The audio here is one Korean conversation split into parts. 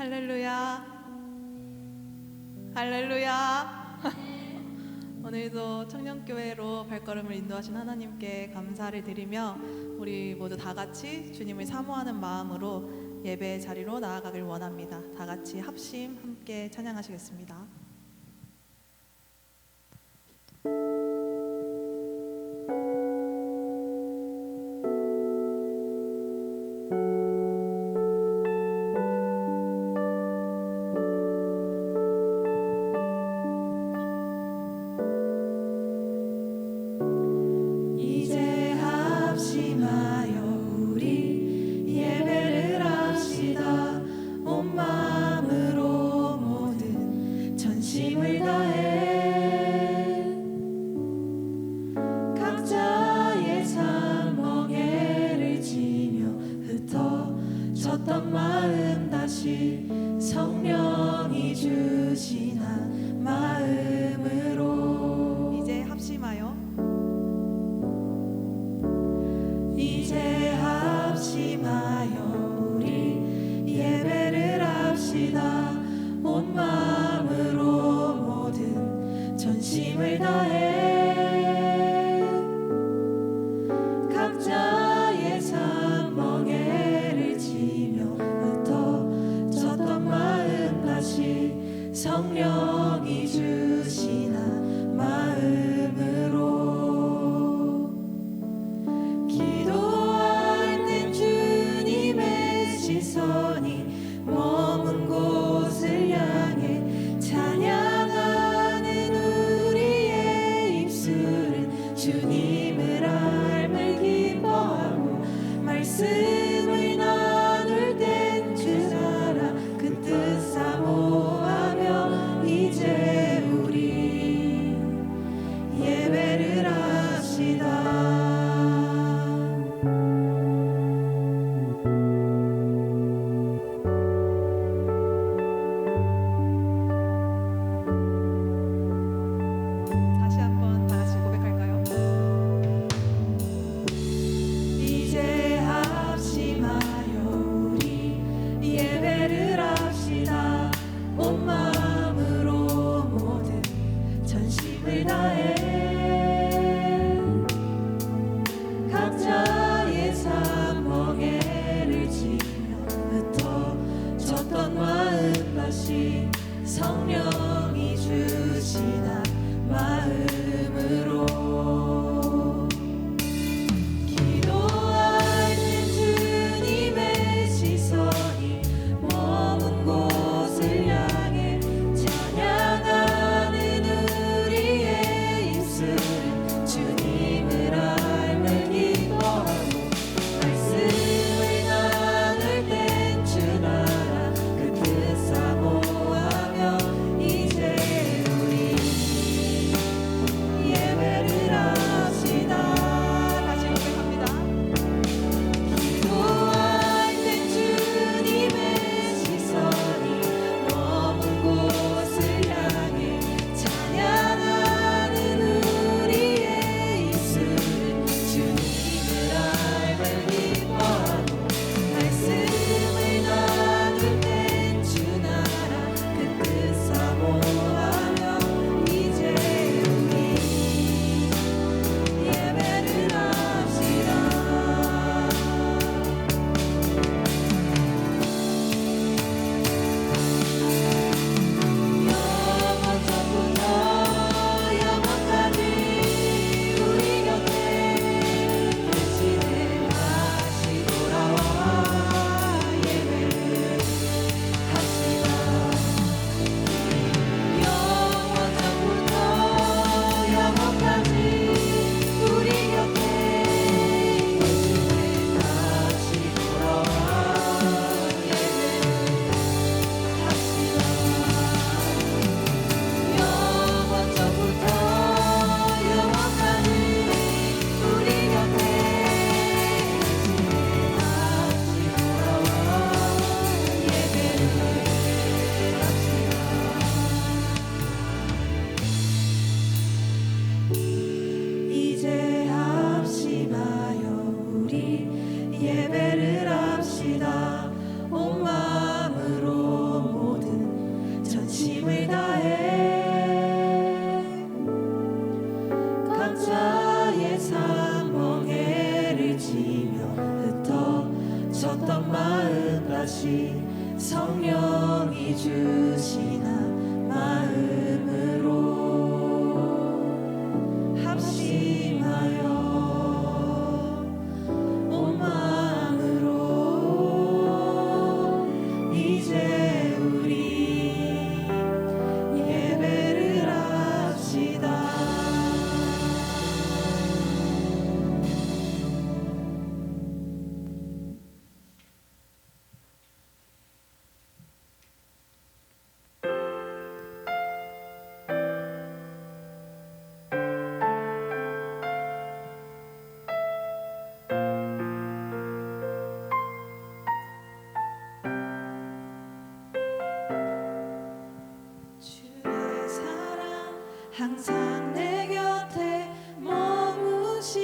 할렐루야. 할렐루야. 오늘도 청년교회로 발걸음을 인도하신 하나님께 감사를 드리며 우리 모두 다 같이 주님을 사모하는 마음으로 예배 자리로 나아가길 원합니다. 다 같이 합심 함께 찬양하시겠습니다. 성령이 주신 한 마음으로 이제 합심하여 우리 예배를 합시다. 온 마음으로 모든 전심을 다해 각자의 삶 멍에를 지며 흩어졌던 마음 다시 성령이 주신 한 마음으로 기도할 땐 주님의 시선이 머문 곳을 향해 찬양하는 우리의 입술은 주님을 알며 기뻐하고 말씀을 나눌 땐 주 나라 그 뜻 사모하며 이제 우리 예배를 합시다. 다시 한번 다 같이 고백할까요? 이제 합심하여 우리 예배를 합시다. 온 마음으로 모든 전심을 다해 각자의 삶 멍에를 지며 흩어졌던 마음 다시 성령이 주시나 마음으로 기도할 땐 주님의 시선이 머문 곳을 향해 찬양하는 우리의 입술은 주님을 알며 기뻐하고 말씀을 나눌 땐 주 나라 그 뜻 사모하며 이제 우리 없이 성령이 주시는 마음으로 합심하여 온 마음으로 이제 우리 예배를 합시다. 주의 사랑 항상 내 곁에 머무시네.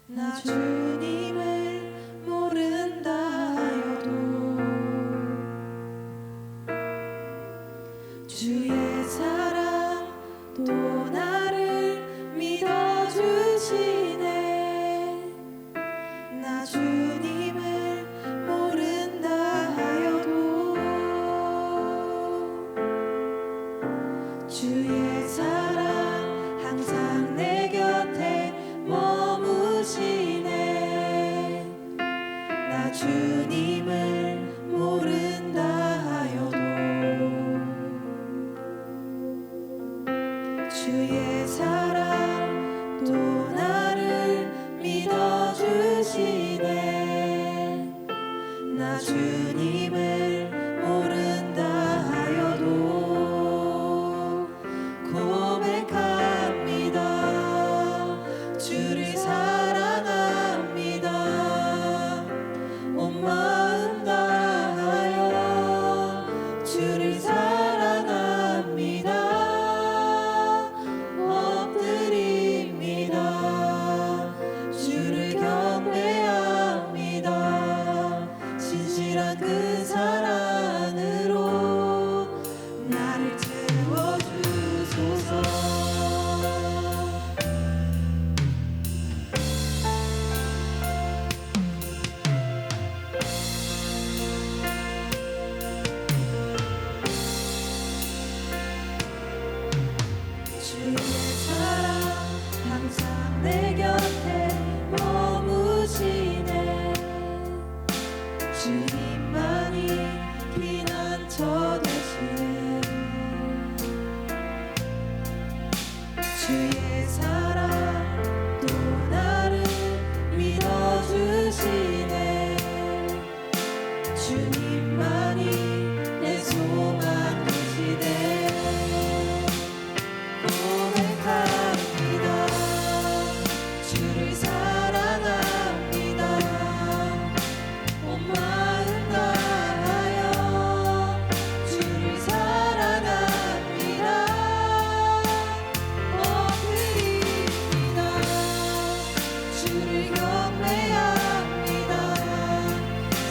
나 주님을 모른다 하여도 주의 사랑 또 나를 믿어주시네. 나 주님을 모른다 하여도 주의 사랑 항상 내 곁에 머무시네. 나 주님을 모른다 하여도 주의 사랑 또 나를 믿어주시네. 나 주님을 모른다 하여도 고백합니다. 주를 사랑합니다. 온 마음 다하여 주를 사랑합니다. 엎드립니다. 주를 경배합니다. 신실한 그 사랑으로 나를 채워주소서. 주의 사랑 항상 내 곁에 머무시네. 주님만이 피난처 되시네. 주의 사랑 또 나를 믿어주시네. 주님만이 내 소망 되시네. 고백합니다. 주를 사랑합니다. 온 마음 다하여 주를 사랑합니다. 엎드립니다. 주를 경배합니다.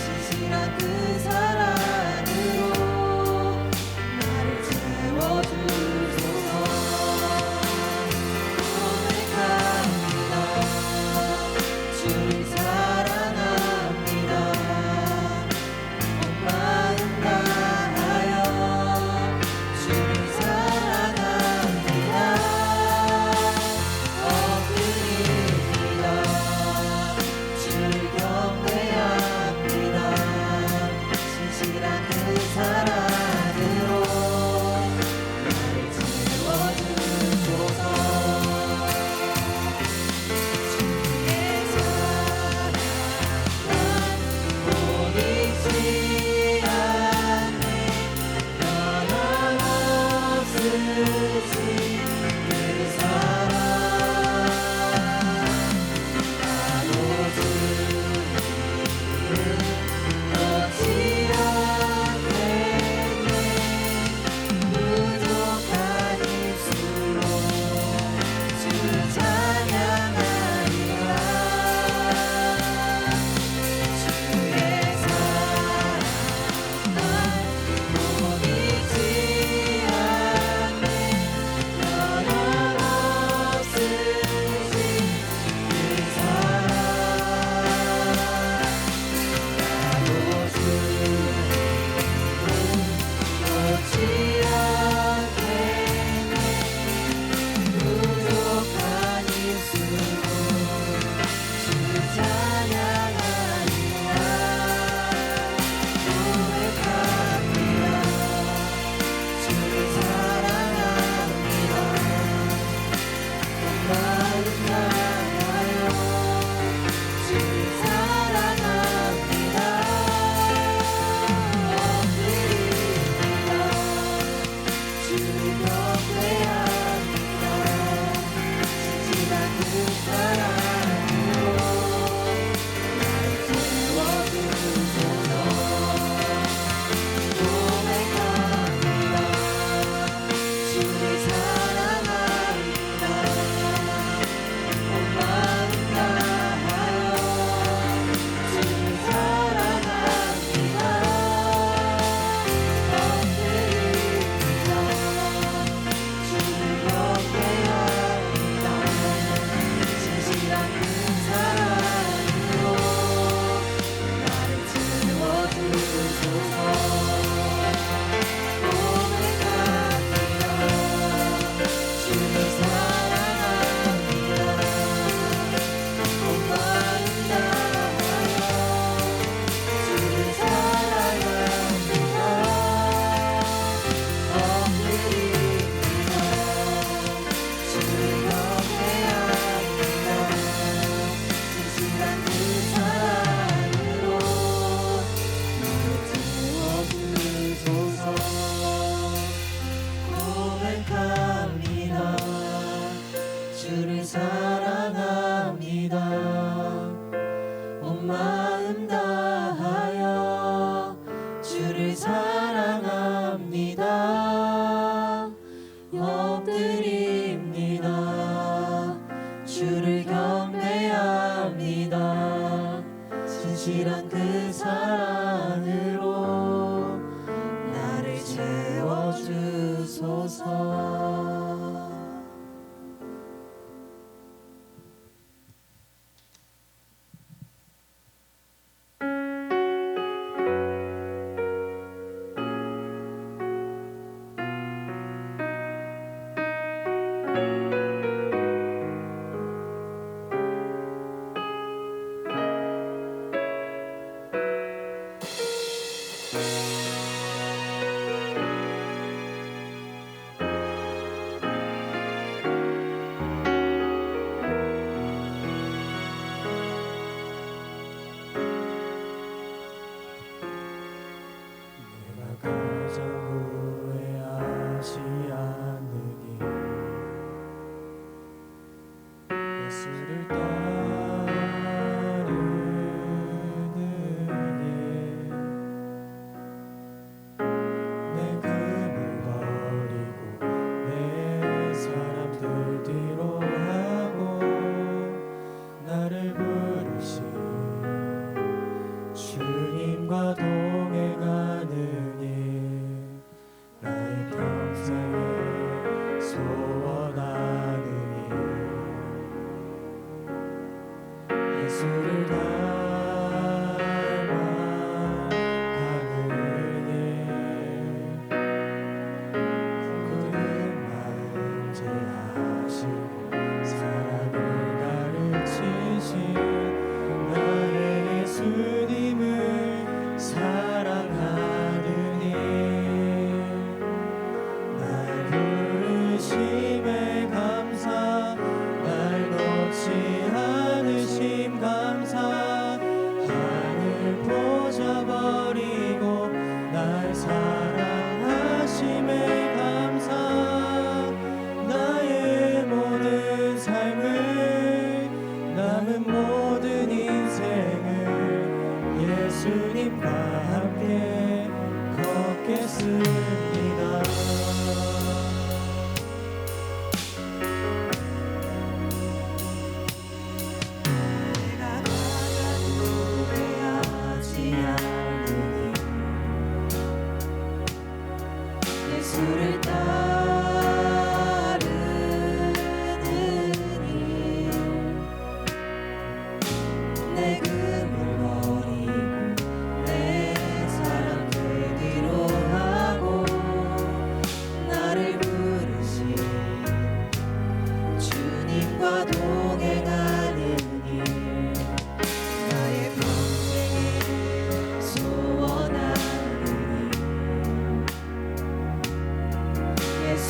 신실한 그 사랑으로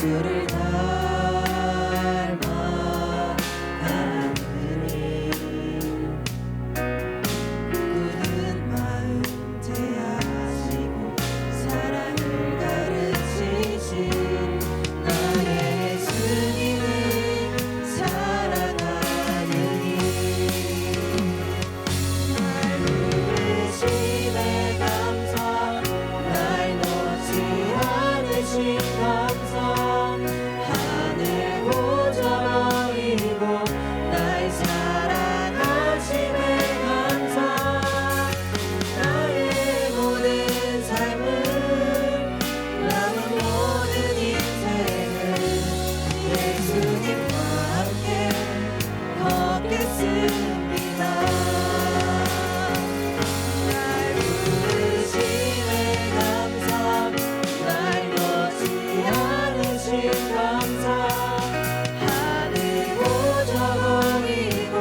주를 닮아가느니 굳은 마음 대하시고 사랑을 가르치신 나의 예수님을 사랑하느니 날 부르심에 감사 날 놓지 않으신 감사 하늘 고져버리고 날 사랑하심에 감사 나의 모든 삶을 남은 모든 인생을 예수님과 함께 걷겠습니다. 날 부르심에 감사 날 놓지 않으신 감사 하늘 고져버리고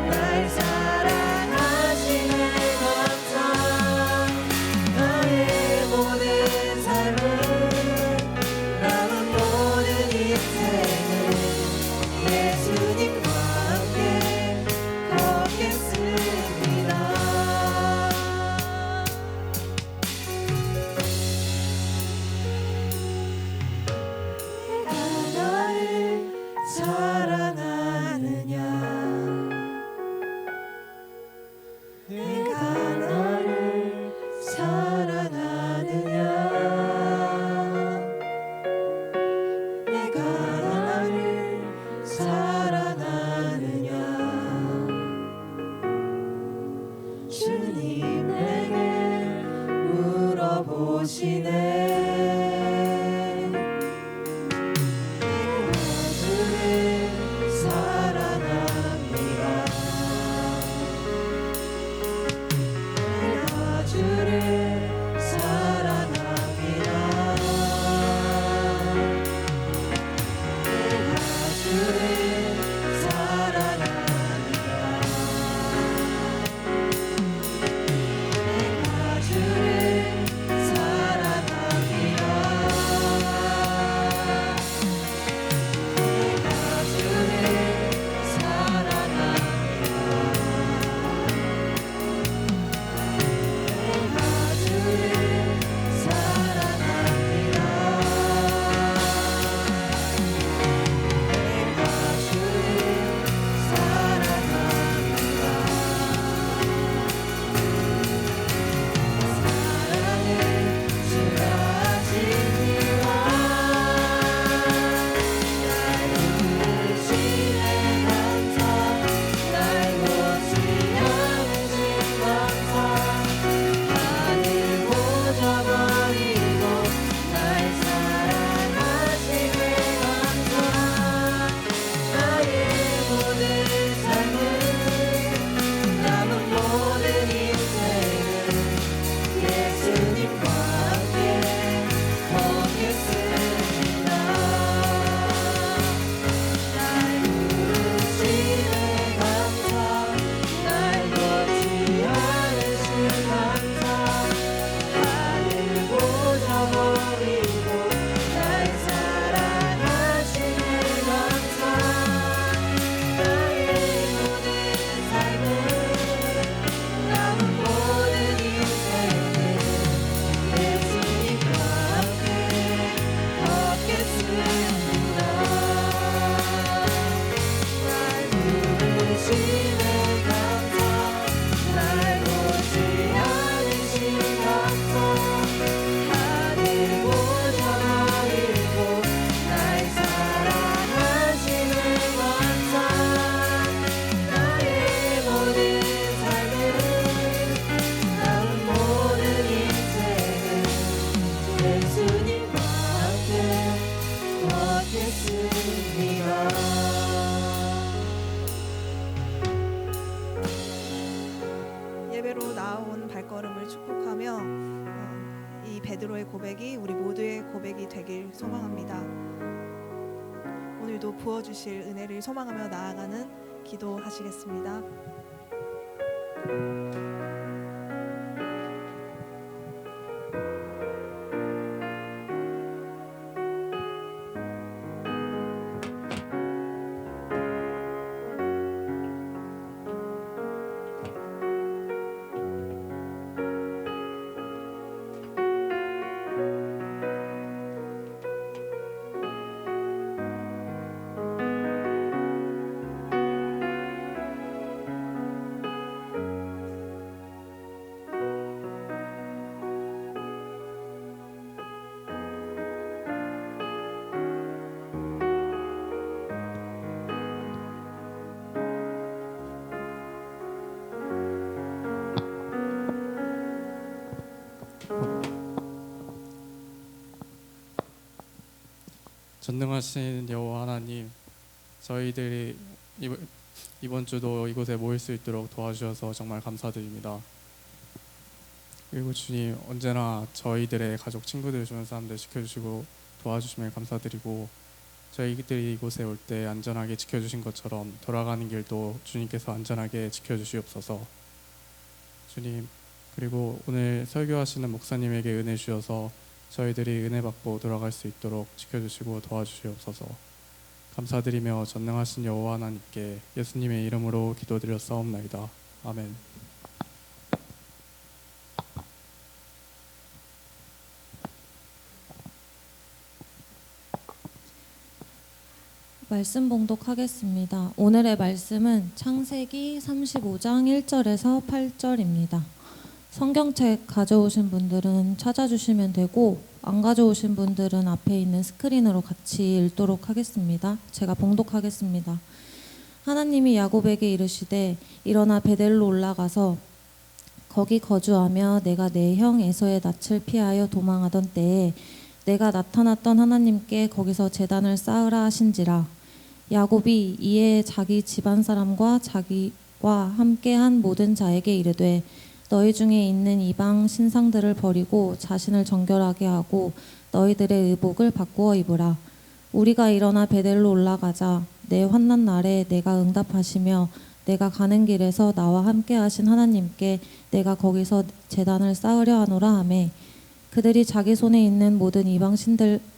날 사랑하심에 감사 나의 모든 삶을 남은 모든 인생을 예수님과 함께 걷겠습니다. 내가 나를 사랑하느냐 내가 나를 사랑하느냐 내가 나를 사랑하느냐 주님 내게 물어보시네 내가 주를 사랑합니다. 내가 주를 사랑합니다. 내가 주를 사랑합니다. 내가 주를 사랑합니다. 내가 주를 사랑합니다. 내가 주를 사랑합니다. 내가 주를 사랑합니다. 사랑을 주라 하시니라 날 부르심에 감사 날 놓지 않으신 감사 하늘 고져버리고 날 사랑하심에 감사 나의 모든 삶을 남은 모든 인생을 예수님과 함께 걷겠습니다. 날 부르심에 감사 날 놓지 않으신 감사 하늘 고져버리고 날 사랑하심에 감사 나의 모든 삶을 남은 모든 인생을 예수님과 함께 걷겠습니다. 날 부르심에 감사 날 놓지 않으신 감사 하늘 고져버리고 날 사랑하심에 감사 나의 모든 삶을 남은 모든 인생을 예수님과 함께 걷겠습니다. 예배로 나온 발걸음을 축복하며 이 베드로의 고백이 우리 모두의 고백이 되길 소망합니다. 오늘도 부어주실 은혜를 소망하며 나아가는 기도하시겠습니다. 전능하신 여호와 하나님, 저희들이 이번 주도 이곳에 모일 수 있도록 도와주셔서 정말 감사드립니다. 그리고 주님, 언제나 저희들의 가족, 친구들, 주변 사람들 지켜주시고 도와주시면 감사드리고, 저희들이 이곳에 올 때 안전하게 지켜주신 것처럼 돌아가는 길도 주님께서 안전하게 지켜주시옵소서. 주님, 그리고 오늘 설교하시는 목사님에게 은혜 주셔서 저희들이 은혜 받고 돌아갈 수 있도록 지켜주시고 도와주시옵소서. 감사드리며 전능하신 여호와 하나님께 예수님의 이름으로 기도드렸사옵나이다. 아멘. 말씀 봉독하겠습니다. 오늘의 말씀은 창세기 35장 1절에서 8절입니다. 성경책 가져오신 분들은 찾아주시면 되고, 안 가져오신 분들은 앞에 있는 스크린으로 같이 읽도록 하겠습니다. 제가 봉독하겠습니다. 하나님이 야곱에게 이르시되 일어나 베델로 올라가서 거기 거주하며 내가 내 형 에서의 낯을 피하여 도망하던 때에 내가 나타났던 하나님께 거기서 제단을 쌓으라 하신지라. 야곱이 이에 자기 집안 사람과 자기와 함께한 모든 자에게 이르되 너희 중에 있는 이방 신상들을 버리고 자신을 정결하게 하고 너희들의 의복을 바꾸어 입으라. 우리가 일어나 베델로 올라가자. 내 환난 날에 내가 응답하시며 내가 가는 길에서 나와 함께 하신 하나님께 내가 거기서 제단을 쌓으려 하노라 하매, 그들이 자기 손에 있는 모든 이방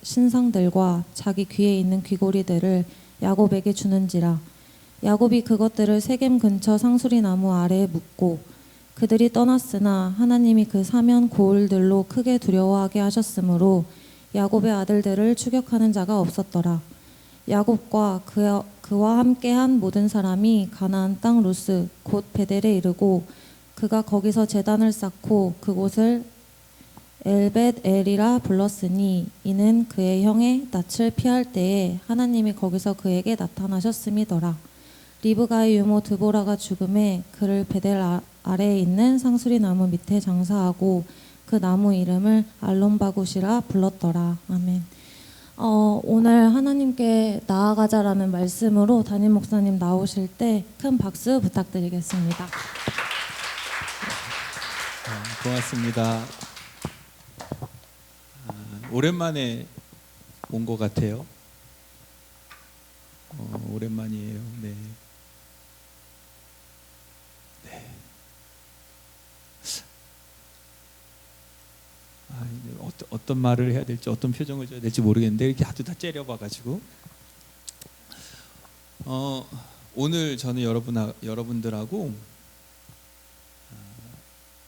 신상들과 자기 귀에 있는 귀고리들을 야곱에게 주는지라. 야곱이 그것들을 세겜 근처 상수리 나무 아래에 묻고, 그들이 떠났으나 하나님이 그 사면 고을들로 크게 두려워하게 하셨으므로 야곱의 아들들을 추격하는 자가 없었더라. 야곱과 그와 함께한 모든 사람이 가나안 땅 루스 곧 베델에 이르고, 그가 거기서 제단을 쌓고 그곳을 엘벳엘이라 불렀으니 이는 그의 형의 낯을 피할 때에 하나님이 거기서 그에게 나타나셨음이더라. 리브가의 유모 드보라가 죽음에 그를 베델 아래에 있는 상수리 나무 밑에 장사하고 그 나무 이름을 알론바굿이라 불렀더라. 아멘. 오늘 하나님께 나아가자라는 말씀으로 담임 목사님 나오실 때 큰 박수 부탁드리겠습니다. 고맙습니다. 오랜만에 온 것 같아요. 오랜만이에요. 네. 어떤 말을 해야 될지, 어떤 표정을 줘야 될지 모르겠는데 이렇게 하도 다 째려봐가지고 오늘 저는 여러분들하고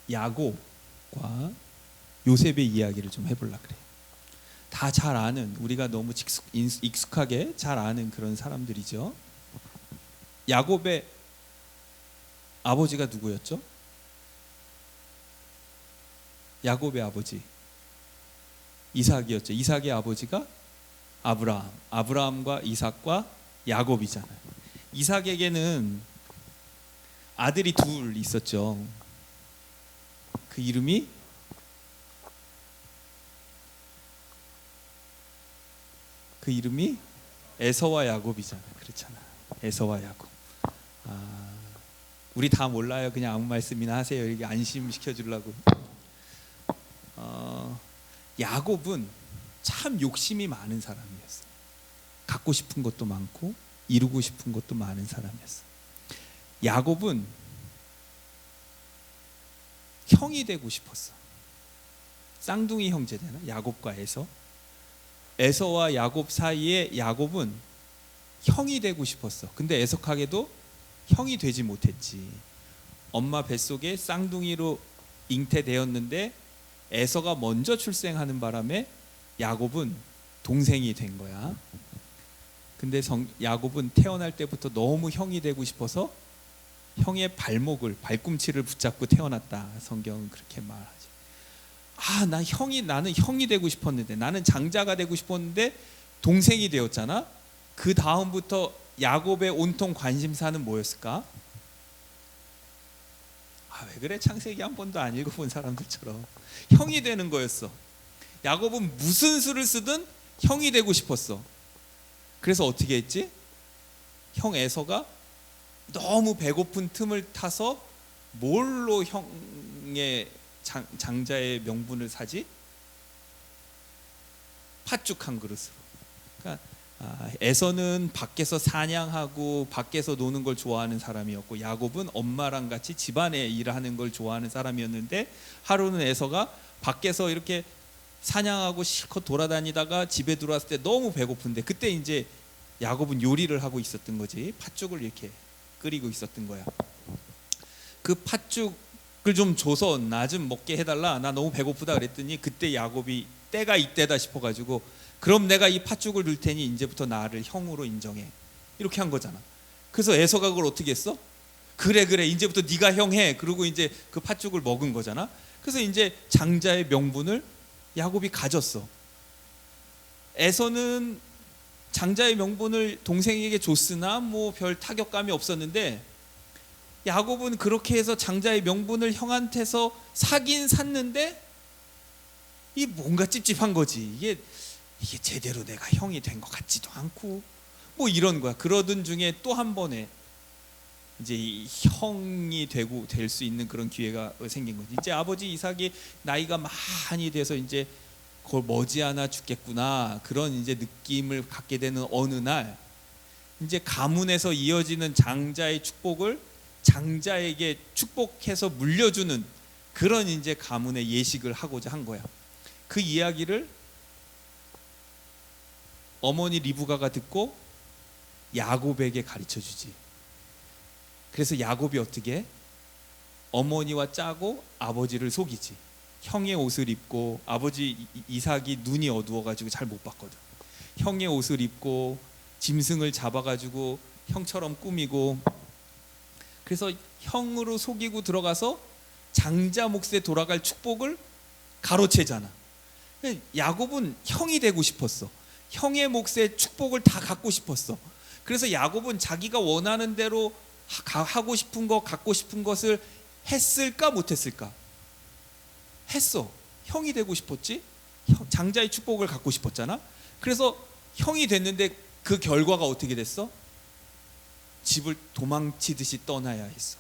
야곱과 요셉의 이야기를 좀 해보려고 그래요. 다 잘 아는, 우리가 너무 익숙하게 잘 아는 그런 사람들이죠. 야곱의 아버지가 누구였죠? 야곱의 아버지 이삭이었죠. 이삭의 아버지가 아브라함, 아브라함과 이삭과 야곱이잖아요. 이삭에게는 아들이 둘 있었죠. 그 이름이 에서와 야곱이잖아요. 그렇잖아. 에서와 야곱. 우리 다 몰라요. 그냥 아무 말씀이나 하세요. 이렇게 안심시켜 주려고. 야곱은 참 욕심이 많은 사람이었어요. 갖고 싶은 것도 많고 이루고 싶은 것도 많은 사람이었어요. 야곱은 형이 되고 싶었어. 쌍둥이 형제잖아. 야곱과 에서. 에서와 야곱 사이에 야곱은 형이 되고 싶었어. 근데 애석하게도 형이 되지 못했지. 엄마 뱃속에 쌍둥이로 잉태되었는데 에서가 먼저 출생하는 바람에 야곱은 동생이 된 거야. 근데 야곱은 태어날 때부터 너무 형이 되고 싶어서 형의 발꿈치를 붙잡고 태어났다. 성경은 그렇게 말하지. 나는 형이 되고 싶었는데, 나는 장자가 되고 싶었는데 동생이 되었잖아. 그 다음부터 야곱의 온통 관심사는 뭐였을까? 아, 왜 그래? 창세기 한 번도 안 읽어본 사람들처럼. 형이 되는 거였어. 야곱은 무슨 수를 쓰든 형이 되고 싶었어. 그래서 어떻게 했지? 형 에서가 너무 배고픈 틈을 타서 뭘로 형의 장자의 명분을 사지? 팥죽 한 그릇으로. 그러니까 에서는 밖에서 사냥하고 밖에서 노는 걸 좋아하는 사람이었고, 야곱은 엄마랑 같이 집안에 일하는 걸 좋아하는 사람이었는데, 하루는 에서가 밖에서 이렇게 사냥하고 실컷 돌아다니다가 집에 들어왔을 때 너무 배고픈데, 그때 이제 야곱은 요리를 하고 있었던 거지. 팥죽을 이렇게 끓이고 있었던 거야. 그 팥죽을 좀 줘서 나 좀 먹게 해달라, 나 너무 배고프다 그랬더니, 그때 야곱이 때가 이때다 싶어가지고, 그럼 내가 이 팥죽을 넣을 테니 이제부터 나를 형으로 인정해, 이렇게 한 거잖아. 그래서 에서가 그걸 어떻게 했어? 그래 이제부터 네가 형해. 그리고 이제 그 팥죽을 먹은 거잖아. 그래서 이제 장자의 명분을 야곱이 가졌어. 에서는 장자의 명분을 동생에게 줬으나 뭐 별 타격감이 없었는데, 야곱은 그렇게 해서 장자의 명분을 형한테서 사긴 샀는데, 이 뭔가 찝찝한 거지. 이게 제대로 내가 형이 된 것 같지도 않고 뭐 이런 거야. 그러던 중에 또 한 번에 이제 이 형이 되고 될 수 있는 그런 기회가 생긴 거지. 이제 아버지 이삭이 나이가 많이 돼서 이제 그걸 머지않아 죽겠구나, 그런 이제 느낌을 갖게 되는 어느 날, 이제 가문에서 이어지는 장자의 축복을 장자에게 축복해서 물려주는 그런 이제 가문의 예식을 하고자 한 거야. 그 이야기를 어머니 리브가가 듣고 야곱에게 가르쳐 주지. 그래서 야곱이 어떻게 해? 어머니와 짜고 아버지를 속이지. 형의 옷을 입고, 아버지 이삭이 눈이 어두워가지고 잘 못 봤거든. 형의 옷을 입고 짐승을 잡아가지고 형처럼 꾸미고, 그래서 형으로 속이고 들어가서 장자 몫에 돌아갈 축복을 가로채잖아. 야곱은 형이 되고 싶었어. 형의 몫의 축복을 다 갖고 싶었어. 그래서 야곱은 자기가 원하는 대로 하고 싶은 거, 갖고 싶은 것을 했을까 못했을까? 했어. 형이 되고 싶었지. 장자의 축복을 갖고 싶었잖아. 그래서 형이 됐는데 그 결과가 어떻게 됐어? 집을 도망치듯이 떠나야 했어.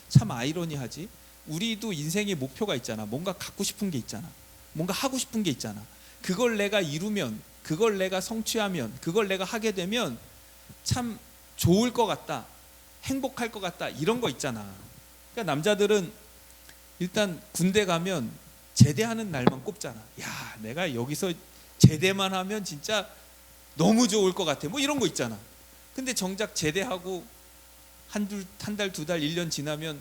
참 아이러니하지. 우리도 인생의 목표가 있잖아. 뭔가 갖고 싶은 게 있잖아. 뭔가 하고 싶은 게 있잖아. 그걸 내가 이루면, 그걸 내가 성취하면, 그걸 내가 하게 되면 참 좋을 것 같다, 행복할 것 같다, 이런 거 있잖아. 그러니까 남자들은 일단 군대 가면 제대하는 날만 꼽잖아. 야, 내가 여기서 제대만 하면 진짜 너무 좋을 것 같아, 뭐 이런 거 있잖아. 근데 정작 제대하고 한 달, 두 달, 1년 지나면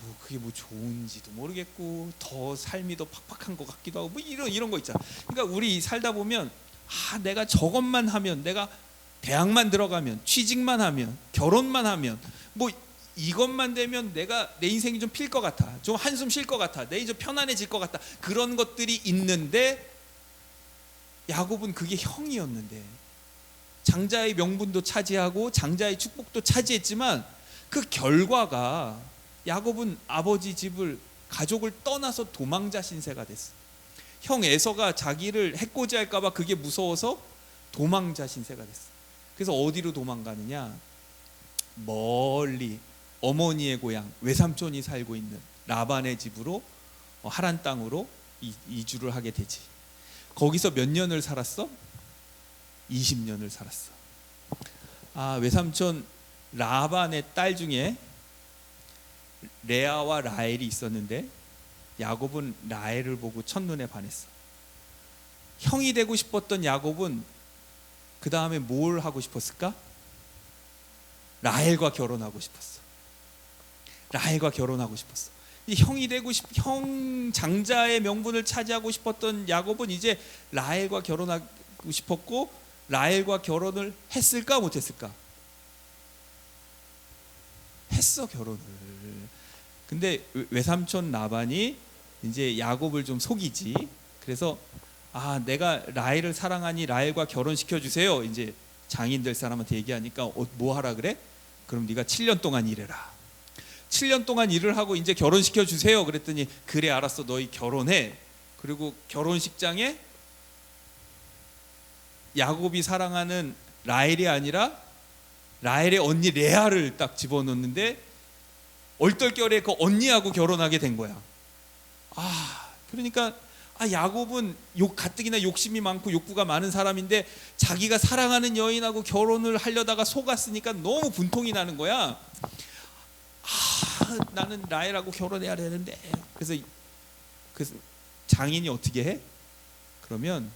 뭐 그게 뭐 좋은지도 모르겠고, 더 삶이 더 팍팍한 것 같기도 하고, 뭐 이런 거 있잖아. 그러니까 우리 살다 보면, 내가 저것만 하면, 내가 대학만 들어가면, 취직만 하면, 결혼만 하면, 뭐 이것만 되면 내가 내 인생이 좀 필 것 같아, 좀 한숨 쉴 것 같아, 내 이제 편안해질 것 같다, 그런 것들이 있는데, 야곱은 그게 형이었는데 장자의 명분도 차지하고 장자의 축복도 차지했지만, 그 결과가 야곱은 아버지 집을, 가족을 떠나서 도망자 신세가 됐어. 형 에서가 자기를 해코지할까 봐 그게 무서워서 도망자 신세가 됐어. 그래서 어디로 도망가느냐? 멀리 어머니의 고향, 외삼촌이 살고 있는 라반의 집으로, 하란 땅으로 이주를 하게 되지. 거기서 몇 년을 살았어? 20년을 살았어. 외삼촌 라반의 딸 중에 레아와 라헬이 있었는데, 야곱은 라헬을 보고 첫눈에 반했어. 형이 되고 싶었던 야곱은 그 다음에 뭘 하고 싶었을까? 라헬과 결혼하고 싶었어. 라헬과 결혼하고 싶었어. 형이 되고 형 장자의 명분을 차지하고 싶었던 야곱은 이제 라헬과 결혼하고 싶었고, 라헬과 결혼을 했을까 못했을까? 했어, 결혼을. 근데 외삼촌 라반이 이제 야곱을 좀 속이지. 그래서 내가 라헬을 사랑하니 라헬과 결혼시켜 주세요, 이제 장인들 사람한테 얘기하니까 뭐 하라 그래? 그럼 네가 7년 동안 일해라. 7년 동안 일을 하고 이제 결혼시켜 주세요. 그랬더니 그래 알았어 너희 결혼해. 그리고 결혼식장에 야곱이 사랑하는 라헬이 아니라 라헬의 언니 레아를 딱 집어넣는데 얼떨결에 그 언니하고 결혼하게 된 거야. 그러니까 야곱은 가뜩이나 욕심이 많고 욕구가 많은 사람인데 자기가 사랑하는 여인하고 결혼을 하려다가 속았으니까 너무 분통이 나는 거야. 나는 라헬하고 결혼해야 되는데. 그래서 그 장인이 어떻게 해? 그러면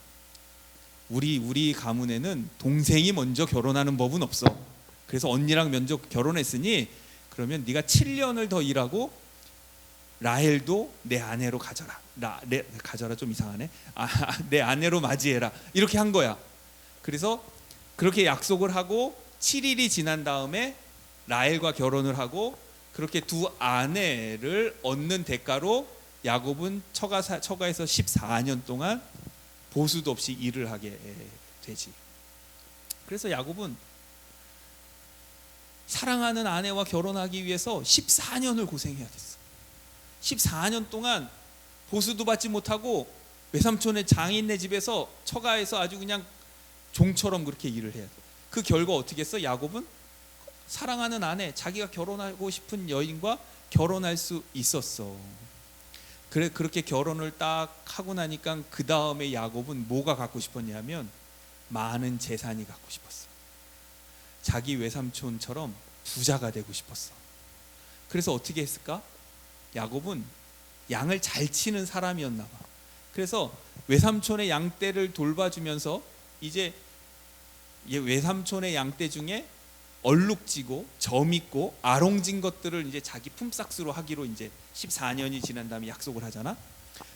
우리 가문에는 동생이 먼저 결혼하는 법은 없어. 그래서 언니랑 먼저 결혼했으니 그러면 네가 7년을 더 일하고 라헬도 내 아내로 가져라. 가져라 좀 이상하네. 내 아내로 맞이해라. 이렇게 한 거야. 그래서 그렇게 약속을 하고 7일이 지난 다음에 라헬과 결혼을 하고 그렇게 두 아내를 얻는 대가로 야곱은 처가에서 14년 동안 보수도 없이 일을 하게 되지. 그래서 야곱은 사랑하는 아내와 결혼하기 위해서 14년을 고생해야 됐어. 14년 동안 보수도 받지 못하고 외삼촌의 장인네 집에서 처가에서 아주 그냥 종처럼 그렇게 일을 해야 돼. 그 결과 어떻게 했어? 야곱은 사랑하는 아내, 자기가 결혼하고 싶은 여인과 결혼할 수 있었어. 그렇게 결혼을 딱 하고 나니까 그 다음에 야곱은 뭐가 갖고 싶었냐면 많은 재산이 갖고 싶었어. 자기 외삼촌처럼 부자가 되고 싶었어. 그래서 어떻게 했을까? 야곱은 양을 잘 치는 사람이었나 봐. 그래서 외삼촌의 양떼를 돌봐주면서 이제 외삼촌의 양떼 중에 얼룩지고 점있고 아롱진 것들을 이제 자기 품삯으로 하기로 이제 14년이 지난 다음에 약속을 하잖아.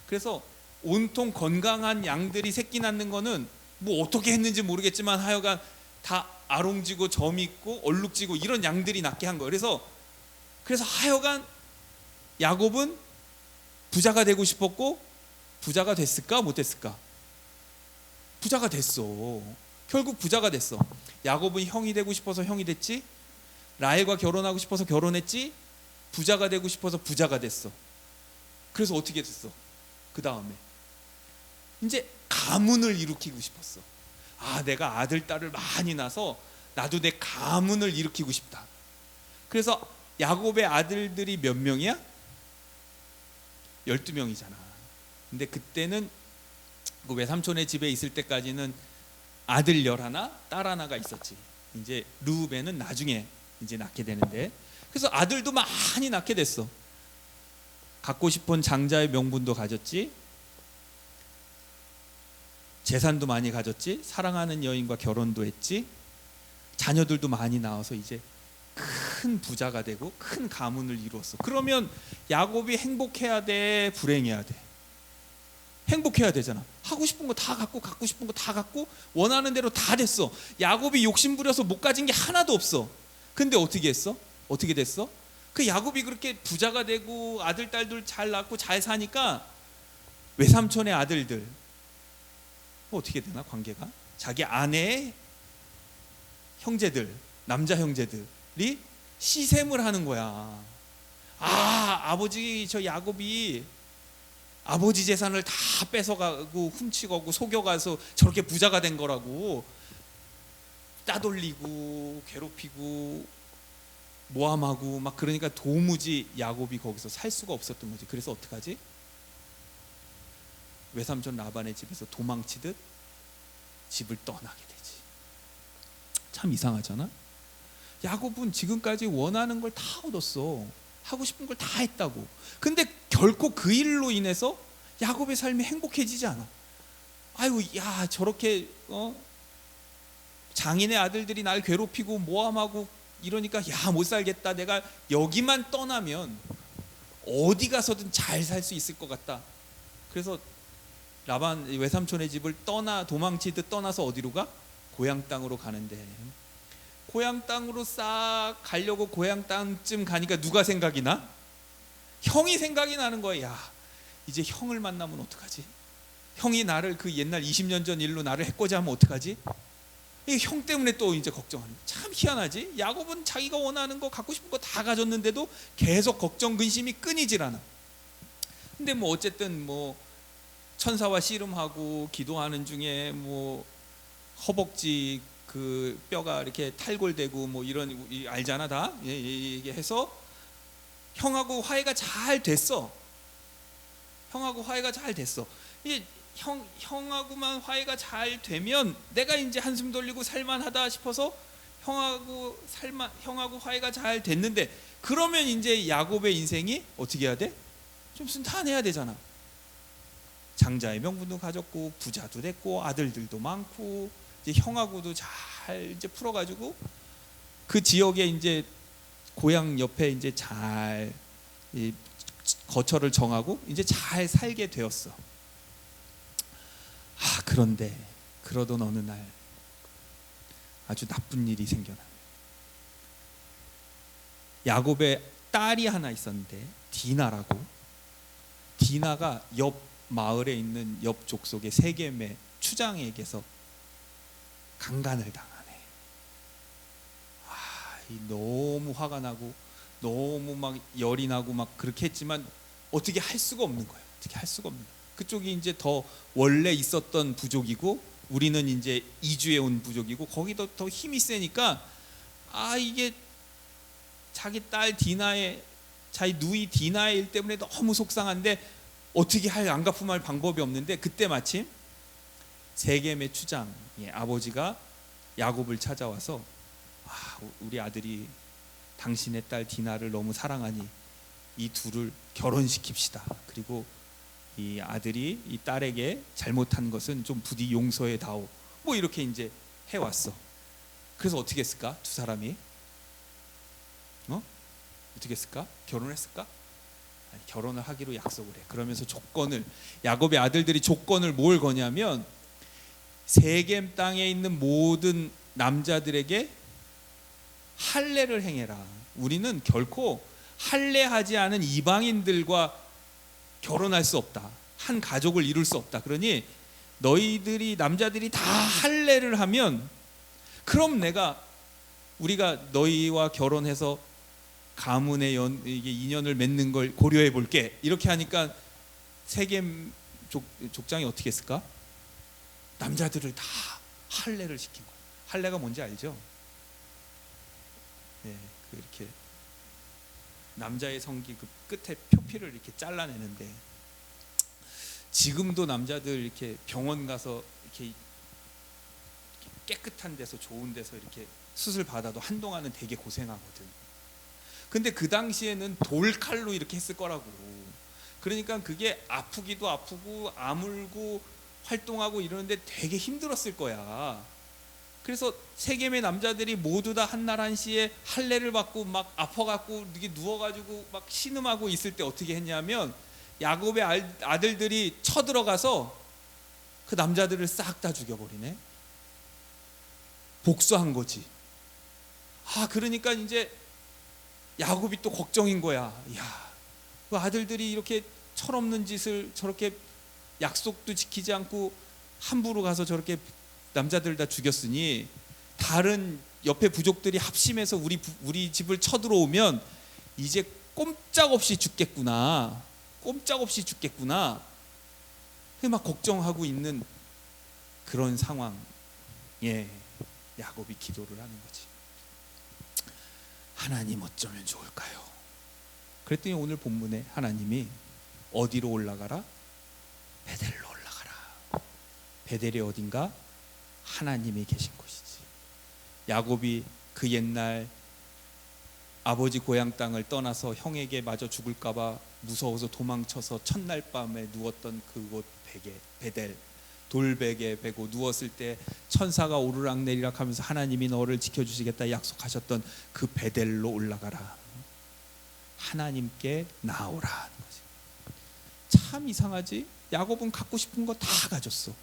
그래서 온통 건강한 양들이 새끼 낳는 거는 뭐 어떻게 했는지 모르겠지만 하여간 다 아롱지고 점있고 얼룩지고 이런 양들이 낳게 한 거예요. 그래서 하여간 야곱은 부자가 되고 싶었고 부자가 됐을까 못 됐을까? 부자가 됐어. 결국 부자가 됐어. 야곱은 형이 되고 싶어서 형이 됐지, 라헬과 결혼하고 싶어서 결혼했지, 부자가 되고 싶어서 부자가 됐어. 그래서 어떻게 됐어? 그 다음에 이제 가문을 일으키고 싶었어. 내가 아들 딸을 많이 낳아서 나도 내 가문을 일으키고 싶다. 그래서 야곱의 아들들이 몇 명이야? 12명이잖아. 근데 그때는 그 외삼촌의 집에 있을 때까지는 아들 11, 딸 하나가 있었지. 이제 르우벤은 나중에 이제 낳게 되는데, 그래서 아들도 많이 낳게 됐어. 갖고 싶은 장자의 명분도 가졌지, 재산도 많이 가졌지, 사랑하는 여인과 결혼도 했지, 자녀들도 많이 낳아서 이제 큰 부자가 되고 큰 가문을 이루었어. 그러면 야곱이 행복해야 돼, 불행해야 돼? 행복해야 되잖아. 하고 싶은 거 다 갖고, 갖고 싶은 거 다 갖고, 원하는 대로 다 됐어. 야곱이 욕심 부려서 못 가진 게 하나도 없어. 근데 어떻게 했어? 어떻게 됐어? 그 야곱이 그렇게 부자가 되고 아들 딸들 잘 낳고 잘 사니까 외삼촌의 아들들 어떻게 되나 관계가? 자기 아내의 형제들, 남자 형제들이 시샘을 하는 거야. 아버지 저 야곱이 아버지 재산을 다 뺏어가고 훔치고 속여가서 저렇게 부자가 된 거라고 따돌리고 괴롭히고 모함하고 막 그러니까 도무지 야곱이 거기서 살 수가 없었던 거지. 그래서 어떡하지? 외삼촌 라반의 집에서 도망치듯 집을 떠나게 되지. 참 이상하잖아. 야곱은 지금까지 원하는 걸 다 얻었어. 하고 싶은 걸 다 했다고. 근데 결코 그 일로 인해서 야곱의 삶이 행복해지지 않아. 야 저렇게 장인의 아들들이 날 괴롭히고 모함하고 이러니까 야 못 살겠다. 내가 여기만 떠나면 어디 가서든 잘 살 수 있을 것 같다. 그래서 라반 외삼촌의 집을 도망치듯 떠나서 어디로 가? 고향 땅으로 가는데, 고향 땅으로 싹 가려고 고향 땅쯤 가니까 누가 생각이 나? 형이 생각이 나는 거야. 야 이제 형을 만나면 어떡하지? 형이 나를 그 옛날 20년 전 일로 나를 해코지 하면 어떡하지? 이 형 때문에 또 이제 걱정하는 거야. 참 희한하지. 야곱은 자기가 원하는 거 갖고 싶은 거 다 가졌는데도 계속 걱정 근심이 끊이질 않아. 근데 뭐 어쨌든 뭐 천사와 씨름하고 기도하는 중에 뭐 허벅지 그 뼈가 이렇게 탈골되고 뭐 이런 알잖아 다. 이게 해서 형하고 화해가 잘 됐어. 형하고 화해가 잘 됐어. 이게 형하고만 화해가 잘 되면 내가 이제 한숨 돌리고 살만하다 싶어서 형하고 화해가 잘 됐는데, 그러면 이제 야곱의 인생이 어떻게 해야 돼? 좀 순탄해야 되잖아. 장자의 명분도 가졌고 부자도 됐고 아들들도 많고 이제 형하고도 잘 이제 풀어가지고 그 지역에 이제 고향 옆에 이제 잘 거처를 정하고 이제 잘 살게 되었어. 그런데 그러던 어느 날 아주 나쁜 일이 생겨나. 야곱의 딸이 하나 있었는데 디나라고. 디나가 옆 마을에 있는 옆 족속의 세겜의 추장에게서 강간을 당하네. 너무 화가 나고 너무 막 열이 나고 막 그렇게 했지만 어떻게 할 수가 없는 거예요. 어떻게 할 수가 없는 거예요. 그쪽이 이제 더 원래 있었던 부족이고 우리는 이제 이주해 온 부족이고 거기도 더 힘이 세니까 이게 자기 딸 디나의 자기 누이 디나의 일 때문에 너무 속상한데 어떻게 안 갚음할 방법이 없는데, 그때 마침 세겜의 추장 아버지가 야곱을 찾아와서 우리 아들이 당신의 딸 디나를 너무 사랑하니 이 둘을 결혼시킵시다. 그리고 이 아들이 이 딸에게 잘못한 것은 좀 부디 용서해 다오. 뭐 이렇게 이제 해왔어. 그래서 어떻게 했을까? 두 사람이 어떻게 했을까? 결혼했을까? 아니, 결혼을 하기로 약속을 해. 그러면서 야곱의 아들들이 조건을 뭘 거냐면 세겜 땅에 있는 모든 남자들에게 할례를 행해라. 우리는 결코 할례하지 않은 이방인들과 결혼할 수 없다. 한 가족을 이룰 수 없다. 그러니 너희들이 남자들이 다 할례를 하면 그럼 우리가 너희와 결혼해서 가문의 이게 인연을 맺는 걸 고려해 볼게. 이렇게 하니까 세겜 족장이 어떻게 했을까? 남자들을 다 할례를 시킨 거야. 할례가 뭔지 알죠? 이렇게 남자의 성기 그 끝에 표피를 이렇게 잘라내는데, 지금도 남자들 이렇게 병원 가서 이렇게 깨끗한 데서 좋은 데서 이렇게 수술 받아도 한동안은 되게 고생하거든. 근데 그 당시에는 돌칼로 이렇게 했을 거라고. 그러니까 그게 아프기도 아프고 아물고 활동하고 이러는데 되게 힘들었을 거야. 그래서 세겜의 남자들이 모두 다 한날 한시에 할례를 받고 막 아파갖고 이렇게 누워가지고 막 신음하고 있을 때 어떻게 했냐면 야곱의 아들들이 쳐들어가서 그 남자들을 싹 다 죽여버리네. 복수한 거지. 그러니까 이제 야곱이 또 걱정인 거야. 그 아들들이 이렇게 철없는 짓을 저렇게 약속도 지키지 않고 함부로 가서 저렇게 남자들 다 죽였으니 다른 옆에 부족들이 합심해서 우리 집을 쳐들어오면 이제 꼼짝없이 죽겠구나. 막 걱정하고 있는 그런 상황에 야곱이 기도를 하는 거지. 하나님 어쩌면 좋을까요? 그랬더니 오늘 본문에 하나님이 어디로 올라가라? 베델로 올라가라. 베델이 어딘가? 하나님이 계신 곳이지. 야곱이 그 옛날 아버지 고향 땅을 떠나서 형에게 맞아 죽을까봐 무서워서 도망쳐서 첫날 밤에 누웠던 그곳 베델, 돌베개 베고 누웠을 때 천사가 오르락내리락 하면서 하나님이 너를 지켜주시겠다 약속하셨던 그 베델로 올라가라. 하나님께 나오라 하는 거지. 참 이상하지? 야곱은 갖고 싶은 거 다 가졌어.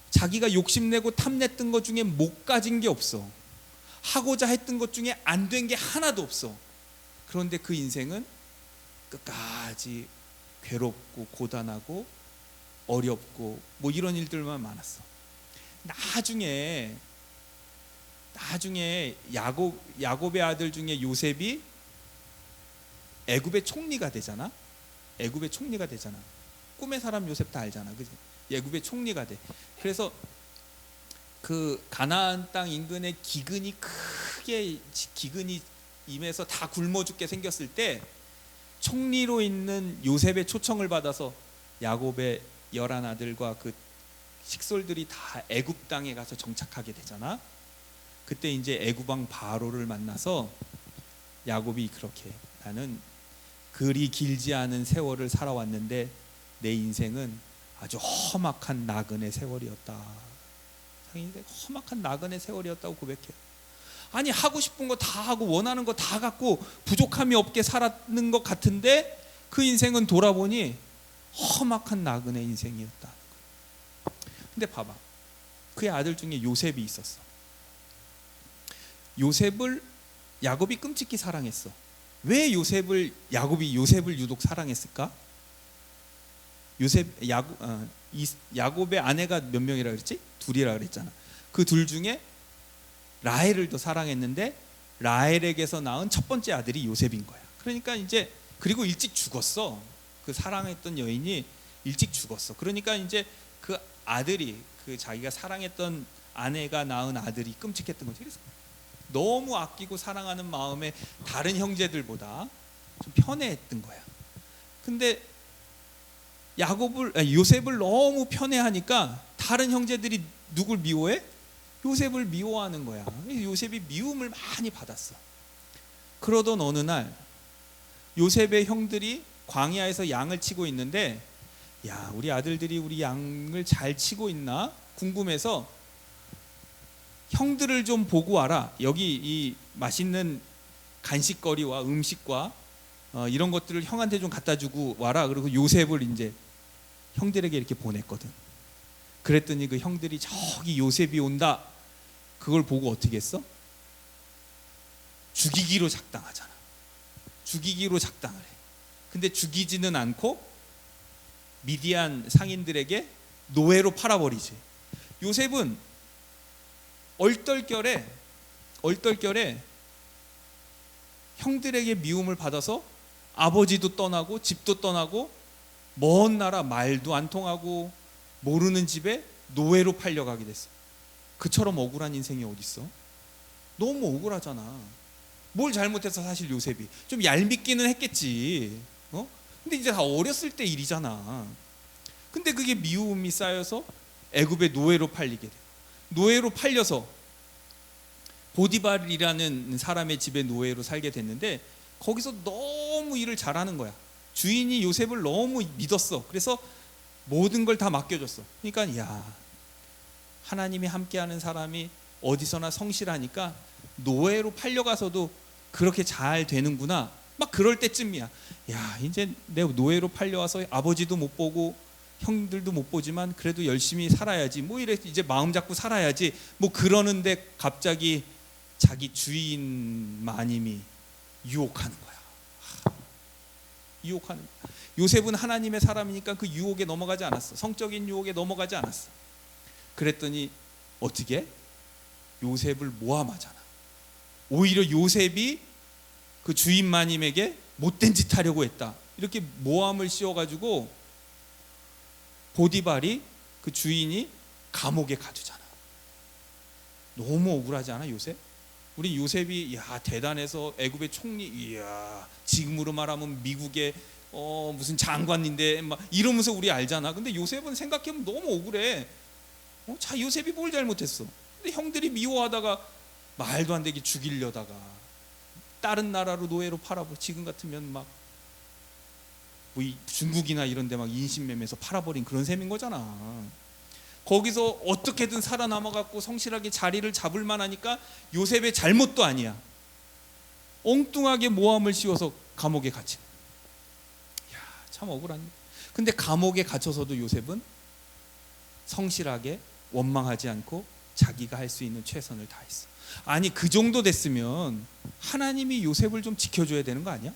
자기가 욕심내고 탐냈던 것 중에 못 가진 게 없어. 하고자 했던 것 중에 안 된 게 하나도 없어. 그런데 그 인생은 끝까지 괴롭고 고단하고 어렵고 뭐 이런 일들만 많았어. 나중에 야곱의 아들 중에 요셉이 애굽의 총리가 되잖아. 애굽의 총리가 되잖아. 꿈의 사람 요셉 다 알잖아, 그지? 애굽의 총리가 돼. 그래서 그 가나안 땅 인근에 기근이 임해서 다 굶어 죽게 생겼을 때 총리로 있는 요셉의 초청을 받아서 야곱의 11아들과 그 식솔들이 다 애굽 땅에 가서 정착하게 되잖아. 그때 이제 애굽 왕 바로를 만나서 야곱이 그렇게, 나는 그리 길지 않은 세월을 살아왔는데 내 인생은 아주 험악한 나그네 세월이었다. 험악한 나그네 세월이었다고 고백해요. 아니, 하고 싶은 거 다 하고 원하는 거 다 갖고 부족함이 없게 살았는 것 같은데 그 인생은 돌아보니 험악한 나그네 인생이었다. 근데 봐봐, 그의 아들 중에 요셉이 있었어. 요셉을 야곱이 끔찍히 사랑했어. 왜 야곱이 요셉을 유독 사랑했을까? 야곱의 아내가 몇 명이라 그랬지? 둘이라 그랬잖아. 그 둘 중에 라헬을 더 사랑했는데 라헬에게서 낳은 첫 번째 아들이 요셉인 거야. 그러니까 이제, 그리고 일찍 죽었어. 그 사랑했던 여인이 일찍 죽었어. 그러니까 이제 그 아들이, 그 자기가 사랑했던 아내가 낳은 아들이 끔찍했던 거지. 그래서 너무 아끼고 사랑하는 마음에 다른 형제들보다 좀 편애했던 거야. 근데 요셉을 너무 편애하니까 다른 형제들이 누굴 미워해? 요셉을 미워하는 거야. 요셉이 미움을 많이 받았어. 그러던 어느 날 요셉의 형들이 광야에서 양을 치고 있는데, 야, 우리 아들들이 우리 양을 잘 치고 있나 궁금해서 형들을 좀 보고 와라. 여기 이 맛있는 간식거리와 음식과 이런 것들을 형한테 좀 갖다 주고 와라. 그리고 요셉을 이제 형들에게 이렇게 보냈거든. 그랬더니 그 형들이 저기 요셉이 온다, 그걸 보고 어떻게 했어? 죽이기로 작당하잖아. 죽이기로 작당을 해. 근데 죽이지는 않고 미디안 상인들에게 노예로 팔아버리지. 요셉은 얼떨결에 형들에게 미움을 받아서 아버지도 떠나고 집도 떠나고 먼 나라, 말도 안 통하고 모르는 집에 노예로 팔려가게 됐어. 그처럼 억울한 인생이 어딨어? 너무 억울하잖아. 뭘 잘못해서 사실 요셉이 좀 얄밉기는 했겠지. 근데 이제 다 어렸을 때 일이잖아. 근데 그게 미움이 쌓여서 애굽의 노예로 팔리게 돼. 노예로 팔려서 보디발이라는 사람의 집에 노예로 살게 됐는데, 거기서 너무 일을 잘하는 거야. 주인이 요셉을 너무 믿었어. 그래서 모든 걸 다 맡겨줬어. 그러니까 야, 하나님이 함께하는 사람이 어디서나 성실하니까 노예로 팔려가서도 그렇게 잘 되는구나. 막 그럴 때쯤이야. 야, 이제 내 노예로 팔려와서 아버지도 못 보고 형들도 못 보지만 그래도 열심히 살아야지. 뭐 이래, 이제 마음 잡고 살아야지. 뭐 그러는데 갑자기 자기 주인 마님이 유혹하는 거야. 유혹하는 거야. 요셉은 하나님의 사람이니까 그 유혹에 넘어가지 않았어. 성적인 유혹에 넘어가지 않았어. 그랬더니 어떻게? 요셉을 모함하잖아. 오히려 요셉이 그 주인 마님에게 못된 짓 하려고 했다. 이렇게 모함을 씌워가지고 보디발이, 그 주인이 감옥에 가두잖아. 너무 억울하지 않아, 요셉? 우리 요셉이 야, 대단해서 애굽의 총리, 이야, 지금으로 말하면 미국의 무슨 장관인데 막 이러면서 우리 알잖아. 근데 요셉은 생각해보면 너무 억울해. 자, 요셉이 뭘 잘못했어? 근데 형들이 미워하다가 말도 안 되게 죽이려다가 다른 나라로 노예로 팔아버려. 지금 같으면 막 뭐 중국이나 이런 데 막 인신매매해서 팔아버린 그런 셈인 거잖아. 거기서 어떻게든 살아남아갖고 성실하게 자리를 잡을 만하니까 요셉의 잘못도 아니야. 엉뚱하게 모함을 씌워서 감옥에 갇힌. 야, 참 억울하네. 근데 감옥에 갇혀서도 요셉은 성실하게 원망하지 않고 자기가 할 수 있는 최선을 다했어. 아니, 그 정도 됐으면 하나님이 요셉을 좀 지켜줘야 되는 거 아니야?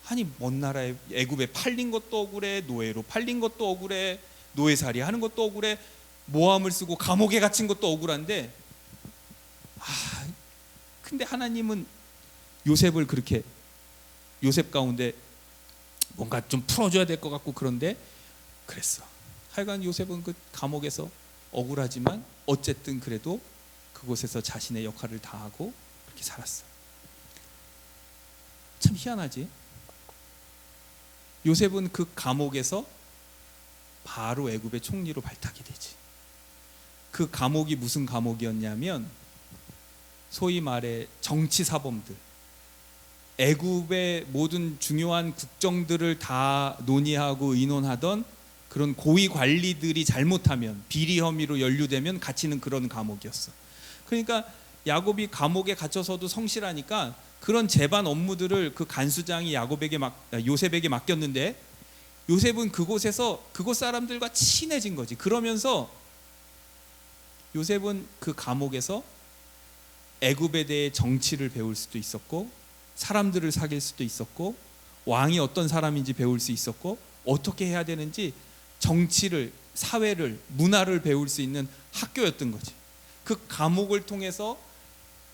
아니, 먼 나라에 애굽에 팔린 것도 억울해, 노예로 팔린 것도 억울해, 노예살이 하는 것도 억울해. 모함을 쓰고 감옥에 갇힌 것도 억울한데, 근데 하나님은 요셉을 그렇게, 요셉 가운데 뭔가 좀 풀어줘야 될 것 같고 그런데 그랬어. 하여간 요셉은 그 감옥에서 억울하지만 어쨌든 그래도 그곳에서 자신의 역할을 다하고 그렇게 살았어. 참 희한하지. 요셉은 그 감옥에서 바로 애굽의 총리로 발탁이 되지. 그 감옥이 무슨 감옥이었냐면 소위 말해 정치 사범들, 애굽의 모든 중요한 국정들을 다 논의하고 의논하던 그런 고위 관리들이 잘못하면 비리 혐의로 연루되면 갇히는 그런 감옥이었어. 그러니까 야곱이 감옥에 갇혀서도 성실하니까 그런 재반 업무들을 그 간수장이 요셉에게 맡겼는데, 요셉은 그곳에서 그곳 사람들과 친해진 거지. 그러면서 요셉은 그 감옥에서 애굽에 대해 정치를 배울 수도 있었고, 사람들을 사귈 수도 있었고, 왕이 어떤 사람인지 배울 수 있었고, 어떻게 해야 되는지 정치를, 사회를, 문화를 배울 수 있는 학교였던 거지. 그 감옥을 통해서